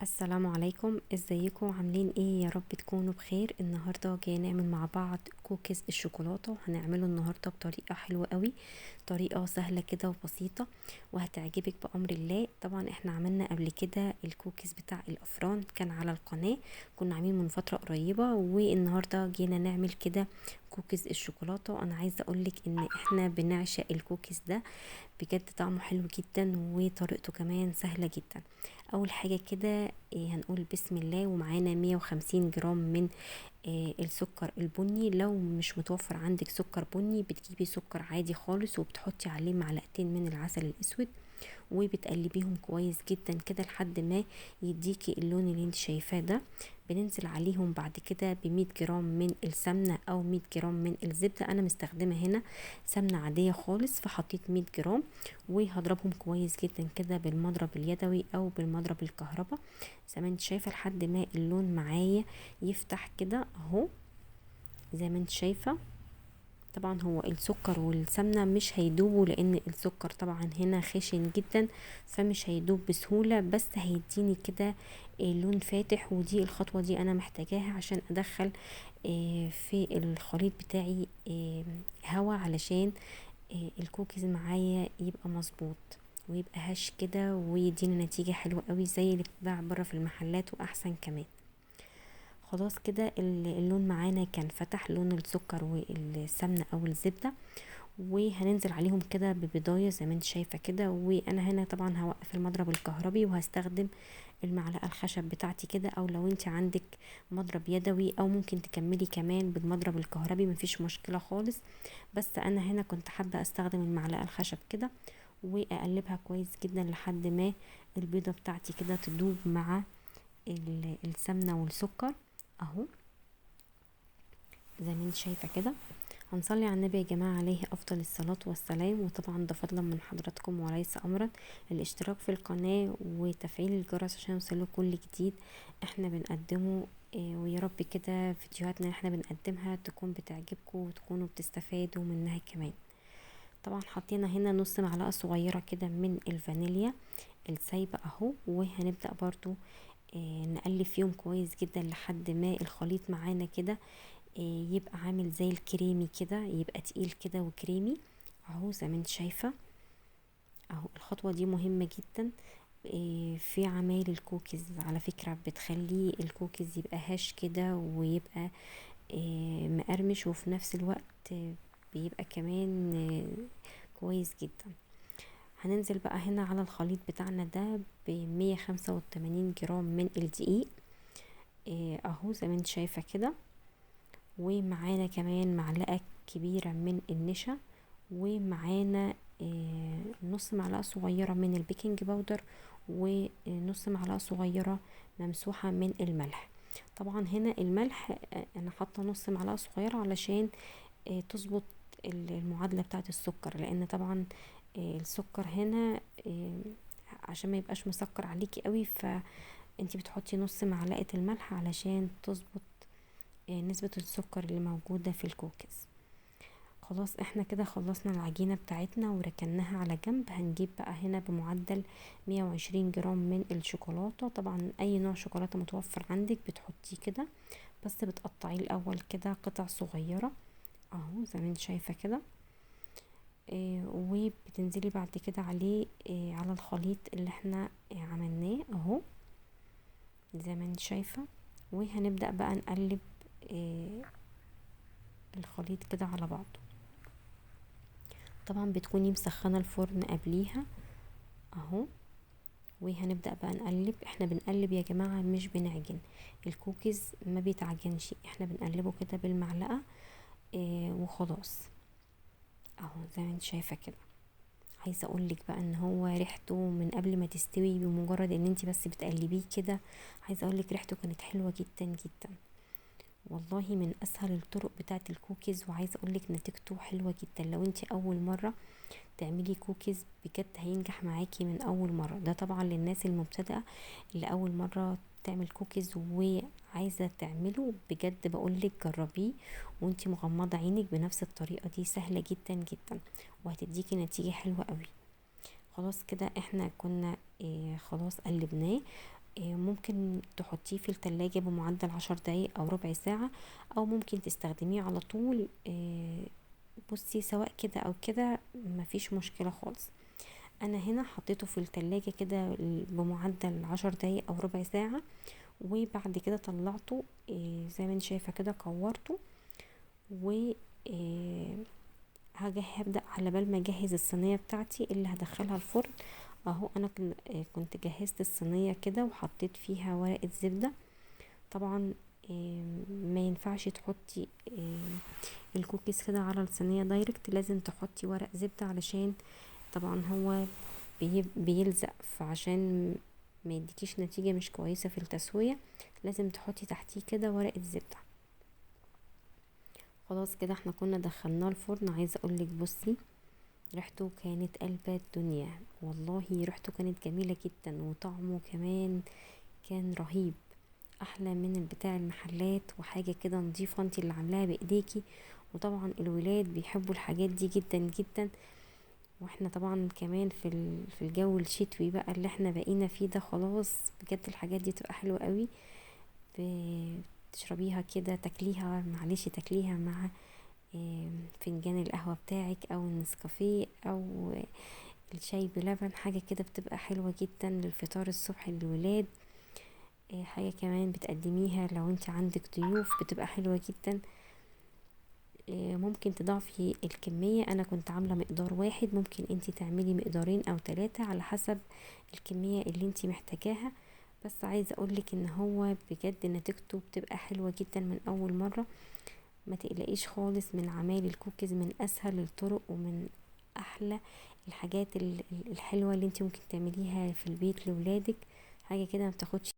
السلام عليكم، ازيكم؟ عاملين ايه؟ يا رب تكونوا بخير. النهارده جاي نعمل مع بعض كوكيز الشوكولاته. هنعمله النهارده بطريقه حلوه قوي، طريقه سهله كده وبسيطه وهتعجبك بامر الله. طبعا احنا عملنا قبل كده الكوكيز بتاع الافران، كان على القناه، كنا عاملين من فتره قريبه. والنهارده جينا نعمل كده كوكيز الشوكولاته. انا عايزه اقولك ان احنا بنعشق الكوكيز ده، بجد طعمه حلو جدا وطريقته كمان سهلة جدا. اول حاجة كده هنقول بسم الله. ومعانا 150 جرام من السكر البني. لو مش متوفر عندك سكر بني بتجيبي سكر عادي خالص وبتحطي عليه معلقتين من العسل الاسود، وبتقلبيهم كويس جدا كده لحد ما يديكي اللون اللي انت شايفاه ده. بننزل عليهم بعد كده ب100 جرام من السمنة او 100 جرام من الزبدة. انا مستخدمة هنا سمنة عادية خالص، فحطيت 100 جرام وهضربهم كويس جدا كده بالمضرب اليدوي او بالمضرب الكهرباء زي ما انت شايفة لحد ما اللون معايا يفتح كده اهو، زي ما انت شايفة. طبعا هو السكر والسمنة مش هيدوبوا لان السكر طبعا هنا خشن جدا، فمش هيدوب بسهولة، بس هيديني كده لون فاتح. ودي الخطوة دي انا محتاجاها عشان ادخل في الخليط بتاعي هوا، علشان الكوكيز معايا يبقى مظبوط ويبقى هش كده ويدينا نتيجة حلوة قوي زي اللي بتتباع بره في المحلات واحسن كمان. خلاص كده اللون معانا كان فتح لون السكر والسمنة او الزبدة، وهننزل عليهم كده ببضاية زي ما انت شايفة كده. وانا هنا طبعا هوقف المضرب الكهربي وهستخدم المعلقة الخشب بتاعتي كده، او لو انت عندك مضرب يدوي او ممكن تكملي كمان بالمضرب الكهربي مفيش مشكلة خالص. بس انا هنا كنت حابة استخدم المعلقة الخشب كده واقلبها كويس جدا لحد ما البيضة بتاعتي كده تدوب مع السمنة والسكر اهو، زي ما انت شايفة كده. هنصلي على النبي يا جماعة عليه أفضل الصلاة والسلام. وطبعا ده فضلا من حضراتكم وليس أمرا. الاشتراك في القناة وتفعيل الجرس عشان يوصلوا كل جديد احنا بنقدمه. ويا رب كده فيديوهاتنا اللي احنا بنقدمها تكون بتعجبكم وتكونوا بتستفادوا منها كمان. طبعا حطينا هنا نص معلقة صغيرة كده من الفانيليا السايبة اهو، وهنبدأ برضو نقلب فيهم كويس جدا لحد ما الخليط معانا كده يبقى عامل زي الكريمي كده، يبقى تقيل كده وكريمي اهو زي ما انت شايفة اهو. الخطوة دي مهمة جدا في عمايل الكوكيز على فكرة، بتخلي الكوكيز يبقى هش كده ويبقى مقرمش، وفي نفس الوقت بيبقى كمان كويس جدا. هننزل بقى هنا على الخليط بتاعنا ده ب185 جرام من الدقيق اهو زي ما انت شايفة كده. ومعانا كمان معلقة كبيرة من النشا، ومعانا نص معلقة صغيرة من البيكنج باودر، ونص معلقة صغيرة ممسوحة من الملح. طبعا هنا الملح انا حاطة نص معلقة صغيرة علشان تظبط المعادلة بتاعة السكر، لان طبعا السكر هنا عشان ما يبقاش مسكر عليكي قوي، فانتي بتحطي نص معلقة الملح علشان تظبط نسبة السكر اللي موجودة في الكوكيز. خلاص احنا كده خلصنا العجينة بتاعتنا وركناها على جنب. هنجيب بقى هنا بمعدل 120 جرام من الشوكولاتة. طبعا اي نوع شوكولاتة متوفر عندك بتحطيه كده، بس بتقطعيه الاول كده قطع صغيرة اهو زي ما انت شايفة كده. وبتنزلي بعد كده عليه على الخليط اللي احنا عملناه اهو زي ما انت شايفة. وهنبدأ بقى نقلب آه الخليط كده على بعضه. طبعا بتكوني مسخنة الفرن قبليها اهو. وهنبدأ بقى نقلب. احنا بنقلب يا جماعة مش بنعجن، الكوكيز ما بيتعجنش، احنا بنقلبه كده بالمعلقة وخلاص اهو زي ما انت شايفة كده. عايزة اقولك بقى ان هو ريحته من قبل ما تستوي بمجرد ان انت بس بتقلبيه كده، عايزة اقولك ريحته كانت حلوة جدا جدا. والله من اسهل الطرق بتاعة الكوكيز، وعايزة اقولك نتيجته حلوة جدا. لو انت اول مرة تعملي كوكيز بجد هينجح معاكي من اول مرة. ده طبعا للناس المبتدئة اللي اول مرة تعمل كوكيز وعايزة تعمله، بجد بقولك جربيه وانتي مغمضة عينك بنفس الطريقة دي، سهلة جدا جدا وهتديكي نتيجة حلوة قوي. خلاص كده احنا كنا خلاص قلبناه. ممكن تحطيه في التلاجة بمعدل 10 دقايق او ربع ساعة، او ممكن تستخدميه على طول. بصي سواء كده او كده مفيش مشكلة خالص. انا هنا حطيته في التلاجة كده بمعدل 10 دقايق او ربع ساعة، وبعد كده طلعته زي ما انت شايفة كده كورته. و هبدأ على بال ما اجهز الصينية بتاعتي اللي هدخلها الفرن. اهو انا كنت جهزت الصينية كده وحطيت فيها ورقة زبدة. طبعا ما ينفعش تحطي الكوكيز كده على الصينية دايركت، لازم تحطي ورق زبدة علشان طبعا هو بيلزق، فعشان ما يديكيش نتيجة مش كويسة في التسوية لازم تحطي تحتيه كده ورقة زبدة. خلاص كده احنا كنا دخلناه الفرن. عايزة اقولك بصي ريحته كانت قلبة الدنيا، والله ريحته كانت جميلة جدا، وطعمه كمان كان رهيب، احلى من بتاع المحلات، وحاجة كده نضيفة انتي اللي عاملاها بايديكي. وطبعا الولاد بيحبوا الحاجات دي جدا جدا، واحنا طبعا كمان في الجو الشتوي بقى اللي احنا بقينا فيه ده، خلاص بجد الحاجات دي تبقى حلوة قوي. تشربيها كده، تاكليها معلش تاكليها مع فنجان القهوة بتاعك او النسكافيه او الشاي بلبن، حاجة كده بتبقى حلوة جدا للفطار الصبح للولاد. حاجة كمان بتقدميها لو انت عندك ضيوف بتبقى حلوة جدا. ممكن تضعفي الكمية، انا كنت عاملة مقدار واحد، ممكن انت تعملي مقدارين او 3 على حسب الكمية اللي انت محتاجاها. بس عايزة اقولك ان هو بجد نتيجته بتبقى حلوة جدا من اول مرة. ما تقلقيش خالص من عمايل الكوكيز، من اسهل الطرق ومن احلى الحاجات الحلوة اللي انت ممكن تعمليها في البيت لولادك. حاجة كده ما بتاخدش